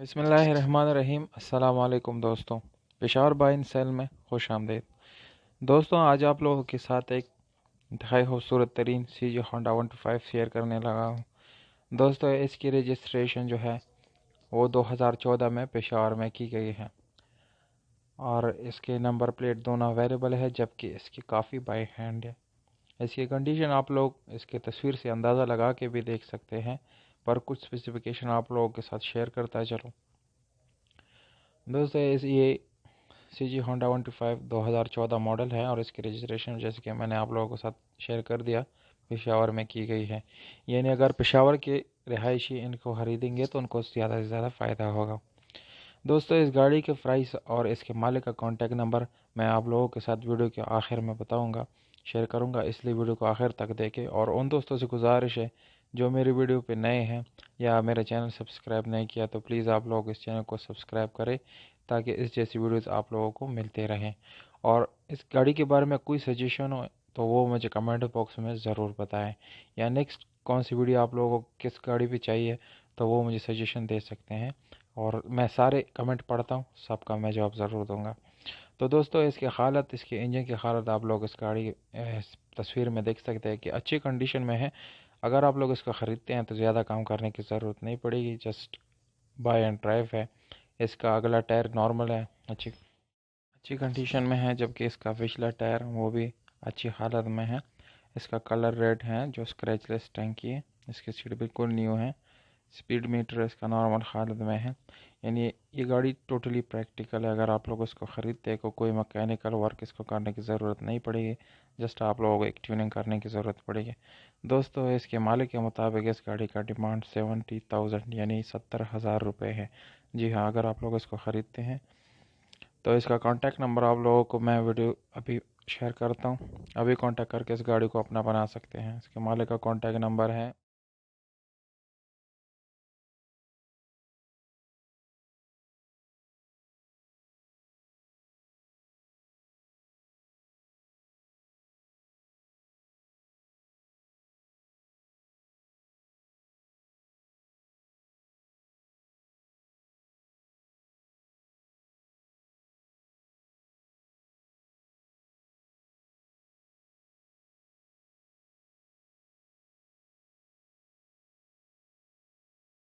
बिस्मिल्लाहिर्रहमानिर्रहीम। अस्सलाम वालेकुम दोस्तों, पेशावर बाय इन सेल में खुश आमदीद। दोस्तों, आज आप लोगों के साथ एक इंतहाई खूबसूरत तरीन सी जी होंडा 125 शेयर करने लगा हूँ। दोस्तों, इसकी रजिस्ट्रेशन जो है वो 2014 में पेशावर में की गई है और इसके नंबर प्लेट दोनों अवेलेबल है, जबकि इसकी काफ़ी बाई हैंड है। इसकी कंडीशन आप लोग इसके तस्वीर से अंदाज़ा लगा के भी देख सकते हैं, पर कुछ स्पेसिफिकेशन आप लोगों के साथ शेयर करता चलो। दोस्तों, ये सी जी होंडा 125 2014 मॉडल है और इसकी रजिस्ट्रेशन जैसे कि मैंने आप लोगों के साथ शेयर कर दिया पेशावर में की गई है। यानी अगर पेशावर के रिहायशी इनको खरीदेंगे तो उनको ज़्यादा से ज़्यादा फ़ायदा होगा। दोस्तों, इस गाड़ी के प्राइस और इसके मालिक का कॉन्टैक्ट नंबर मैं आप लोगों के साथ वीडियो के आखिर में बताऊँगा, शेयर करूँगा, इसलिए वीडियो को आखिर तक देखें। और उन दोस्तों से गुजारिश है जो मेरी वीडियो पे नए हैं या मेरा चैनल सब्सक्राइब नहीं किया तो प्लीज़ आप लोग इस चैनल को सब्सक्राइब करें ताकि इस जैसी वीडियोस आप लोगों को मिलते रहें। और इस गाड़ी के बारे में कोई सजेशन हो तो वो मुझे कमेंट बॉक्स में ज़रूर बताएं, या नेक्स्ट कौन सी वीडियो आप लोगों को किस गाड़ी पे चाहिए तो वो मुझे सजेशन दे सकते हैं और मैं सारे कमेंट पढ़ता हूँ, सबका मैं जवाब ज़रूर दूंगा। तो दोस्तों, इसकी हालत, इसके इंजन की हालत आप लोग इस गाड़ी इस तस्वीर में देख सकते हैं कि अच्छी कंडीशन में है। अगर आप लोग इसको ख़रीदते हैं तो ज़्यादा काम करने की ज़रूरत नहीं पड़ेगी, जस्ट बाय एंड ड्राइव है। इसका अगला टायर नॉर्मल है, अच्छी अच्छी कंडीशन में है, जबकि इसका पिछला टायर वो भी अच्छी हालत में है। इसका कलर रेड है जो स्क्रैचलेस टंकी है। इसकी सीट बिल्कुल न्यू है। स्पीड मीटर इसका नॉर्मल हालत में है। यानी ये गाड़ी टोटली प्रैक्टिकल है। अगर आप लोग इसको ख़रीदते हैं तो कोई मैकेनिकल वर्क इसको करने की ज़रूरत नहीं पड़ेगी, जस्ट आप लोगों को एक ट्यूनिंग करने की ज़रूरत पड़ेगी। दोस्तों, इसके मालिक के मुताबिक इस गाड़ी का डिमांड 70,000 यानी 70,000 रुपये है। जी हाँ, अगर आप लोग इसको ख़रीदते हैं तो इसका कॉन्टैक्ट नंबर आप लोगों को मैं वीडियो अभी शेयर करता हूँ। अभी कॉन्टैक्ट करके इस गाड़ी को अपना बना सकते हैं। इसके मालिक का कॉन्टैक्ट नंबर है